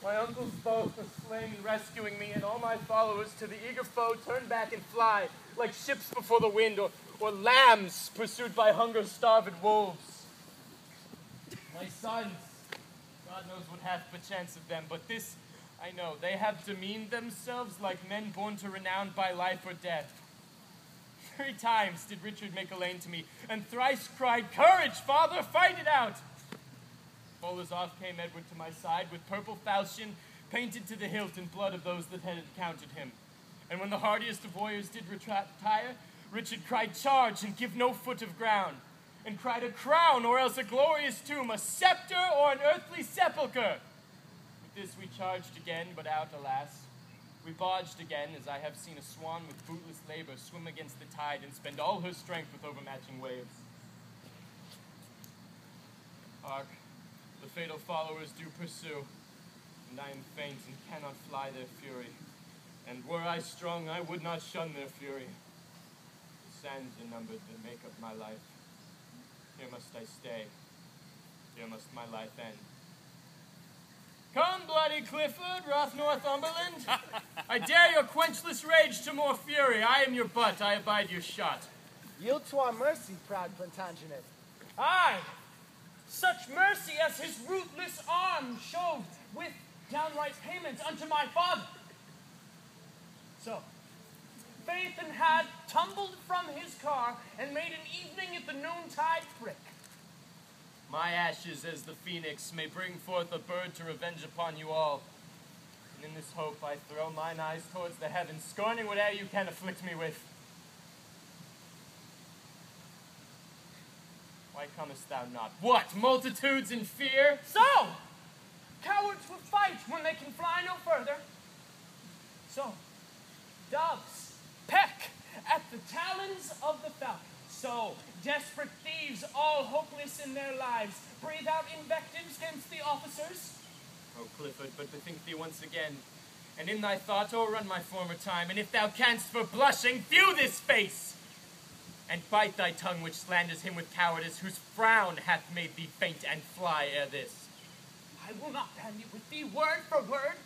My uncles both were slain in rescuing me, and all my followers to the eager foe turn back and fly, like ships before the wind, or lambs pursued by hunger-starved wolves. My sons, God knows what hath perchance of them, but this I know, they have demeaned themselves like men born to renown by life or death. 3 times did Richard make a lane to me, and thrice cried, "Courage, father, fight it out!" Full as off came Edward to my side, with purple falchion painted to the hilt in blood of those that had encountered him. And when the hardiest of warriors did retire, Richard cried, "Charge, and give no foot of ground," and cried, "A crown, or else a glorious tomb, a scepter, or an earthly sepulchre." With this we charged again, but out, alas. We barged again, as I have seen a swan with bootless labor swim against the tide and spend all her strength with overmatching waves. Hark, the fatal followers do pursue, and I am faint and cannot fly their fury. And were I strong, I would not shun their fury. The sands are numbered that make up my life. Here must I stay. Here must my life end. Come, bloody Clifford, rough Northumberland. I dare your quenchless rage to more fury. I am your butt, I abide your shot. Yield to our mercy, proud Plantagenet. Aye, such mercy as his ruthless arm showed with downright payment unto my father. So, Phaethon had tumbled from his car and made an evening at the noontide prick. My ashes as the phoenix may bring forth a bird to revenge upon you all. And in this hope I throw mine eyes towards the heavens, scorning whate'er you can afflict me with. Why comest thou not? What, multitudes in fear? So, cowards will fight when they can fly no further. So, doves peck at the talons of the falcon. So, desperate thieves, all hopeless in their lives, breathe out invectives against the officers. O Clifford, but bethink thee once again, and in thy thought o'errun my former time, and if thou canst for blushing, view this face, and bite thy tongue which slanders him with cowardice, whose frown hath made thee faint and fly ere this. I will not bandy with thee word for word,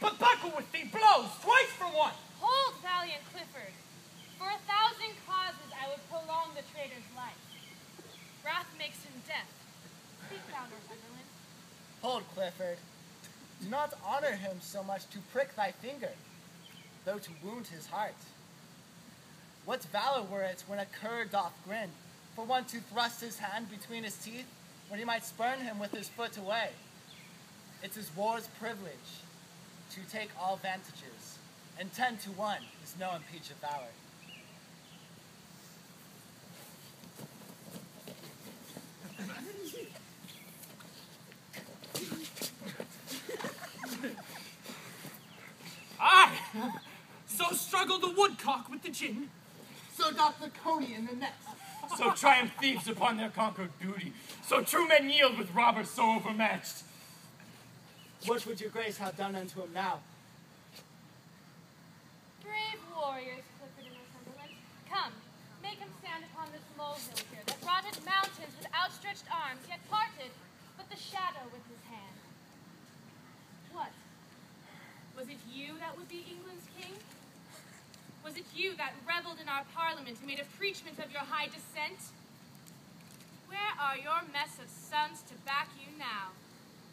but buckle with thee blows twice for one. Hold, valiant Clifford. For 1,000 causes I would prolong the traitor's life. Wrath makes him deaf. Speak thou, Northumberland. Hold, Clifford. Do not honor him so much to prick thy finger, though to wound his heart. What valor were it when a cur doth grin, for one to thrust his hand between his teeth, when he might spurn him with his foot away? It is war's privilege to take all vantages, and 10 to 1 is no impeach of valor. Aye, so struggled the woodcock with the gin. So doth the coney in the net. So triumph thieves upon their conquered booty. So true men yield with robbers so overmatched. What would your grace have done unto him now? Brave warriors, Clifford and Northumberland. Come, make him stand upon this molehill here, that rotted mountains with outstretched arms, yet parted but the shadow with his hand. What? Was it you that would be England's king? Was it you that reveled in our parliament and made a preachment of your high descent? Where are your mess of sons to back you now?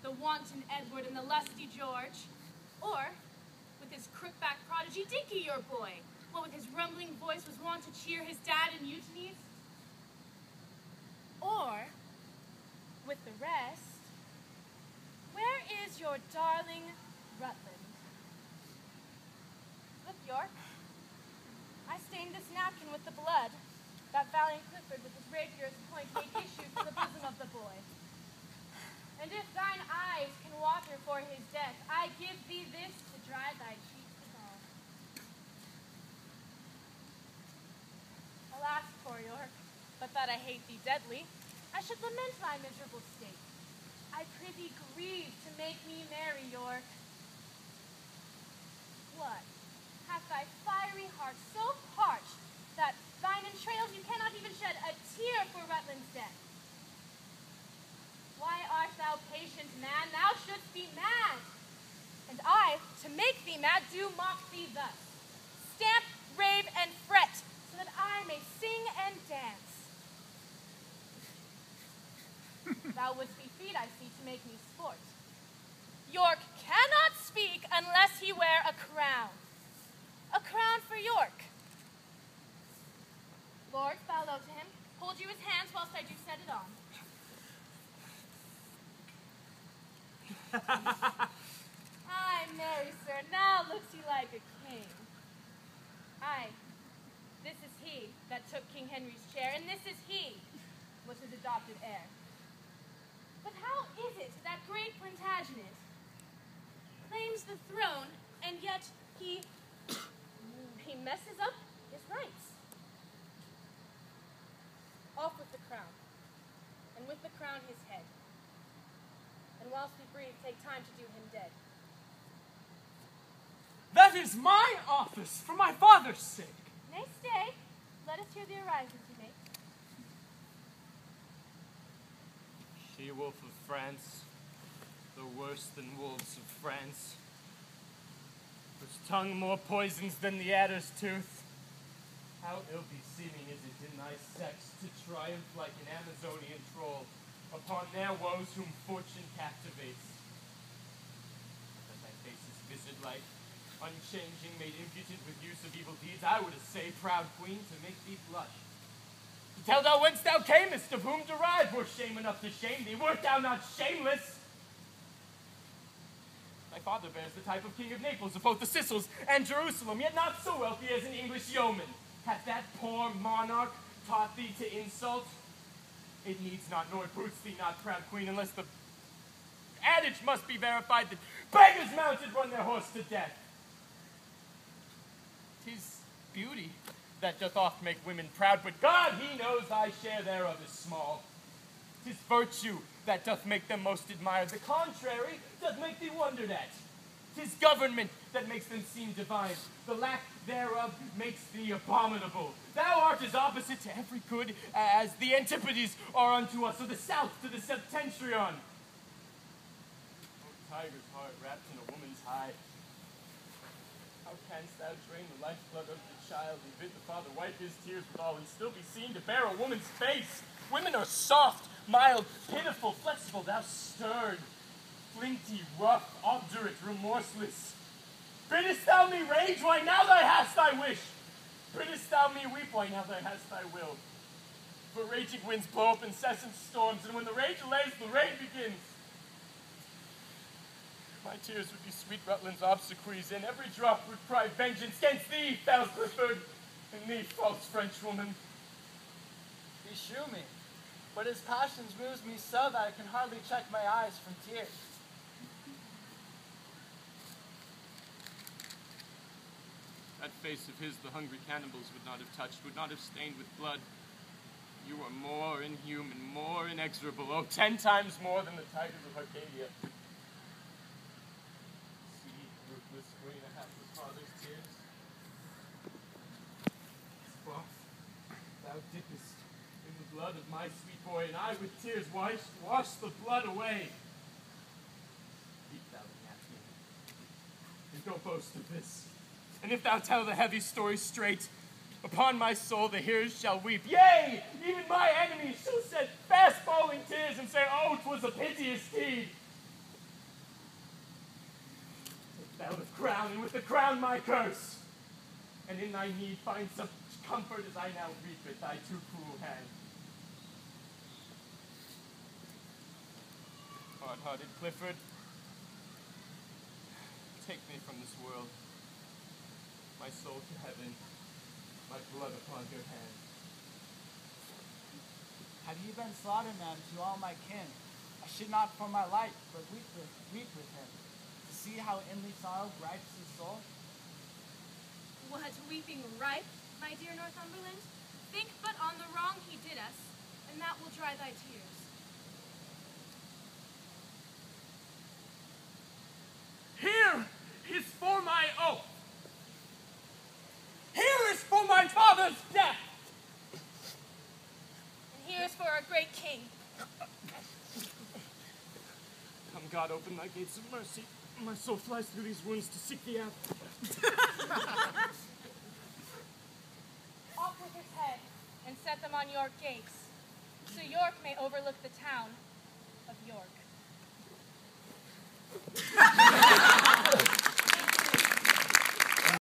The wanton Edward and the lusty George? Or, with his crook-backed prodigy Dinky, your boy, what with his rumbling voice was wont to cheer his dad in mutinies? Or, with the rest, where is your darling Rutland? Look, York, I stained this napkin with the blood that valiant Clifford with his rapier's point made issue from the bosom of the boy. And if thine eyes can water for his death, I give thee this to dry thy cheeks withal. Alas, poor York, but that I hate thee deadly, I should lament thy miserable state. I prithee grieve to make me merry, York. What? Hath thy fiery heart so parched that thine entrails you cannot even shed a tear for Rutland's death? Why art thou patient, man? Thou shouldst be mad. mad, do mock thee thus. Stamp, rave, and fret, so that I may sing and dance. Thou wouldst be feet, I see, to make me sport. York cannot speak unless he wear a crown. A crown for York. Lord, bow low to him. Hold you his hands whilst I do set it on. Aye, marry, sir, now looks he like a king. Aye, this is he that took King Henry's chair, and this is he was his adopted heir. But how is it that great Plantagenet claims the throne, and yet he messes up his rights? Off with the crown, and with the crown his head. And whilst we breathe, take time to do him dead. That is my office, for my father's sake. Nay, stay. Let us hear the orisons you make. She-wolf of France, the worse than wolves of France, whose tongue more poisons than the adder's tooth. How ill-beseeming is it in thy sex to triumph like an Amazonian troll upon their woes whom fortune captivates. That thy face is visard-like, unchanging, made impotent with use of evil deeds, I would essay, proud queen, to make thee blush. To tell thou whence thou camest, of whom derived, were shame enough to shame thee, wert thou not shameless. Thy father bears the type of King of Naples, of both the Sicils and Jerusalem, yet not so wealthy as an English yeoman. Hath that poor monarch taught thee to insult? It needs not, nor it boots thee not, proud queen, unless the adage must be verified that beggars mounted run their horse to death. 'Tis beauty that doth oft make women proud, but God, he knows thy share thereof is small. 'Tis virtue that doth make them most admired, the contrary doth make thee wondered at. 'Tis government that makes them seem divine, the lack thereof makes thee abominable. Thou art as opposite to every good as the antipodes are unto us, or the south to the septentrion. O tiger's heart wrapped in a woman's hide, how canst thou drain the lifeblood of the child and bid the father wipe his tears withal and still be seen to bear a woman's face? Women are soft, mild, pitiful, flexible, thou stern, flinty, rough, obdurate, remorseless. Biddest thou me rage? Why, now thou hast thy wish. Biddest thou me weep? Why, now thou hast thy will. For raging winds blow up incessant storms, and when the rage allays, the rain begins. My tears would be sweet Rutland's obsequies, and every drop would cry vengeance against thee, foul Clifford, and thee, false Frenchwoman. Beshrew me, but his passions moves me so that I can hardly check my eyes from tears. That face of his the hungry cannibals would not have touched, would not have stained with blood. You are more inhuman, more inexorable, oh, 10 times more than the tigers of Arcadia. See, ruthless queen, I have the father's tears. Spoff, thou dippest in the blood of my sweet boy, and I with tears wash the blood away. Weep thou the napkin, and go boast of this. And if thou tell the heavy story straight, upon my soul the hearers shall weep. Yea, even my enemies shall shed fast-falling tears and say, oh, 'twas a piteous deed. Take thou the crown, and with the crown my curse, and in thy need find such comfort as I now reap at thy too cruel hand. Hard-hearted Clifford, take me from this world, my soul to heaven, my blood upon your hand. Had he been slaughterman to all my kin, I should not for my life but weep with him, to see how inly sorrow gripes his soul. What, weeping ripe, my dear Northumberland? Think but on the wrong he did us, and that will dry thy tears. Here is for my oath. Here is for my father's death. And here is for our great king. Come, God, open thy gates of mercy. My soul flies through these wounds to seek the apple. Off with his head, and set them on York gates, so York may overlook the town of York.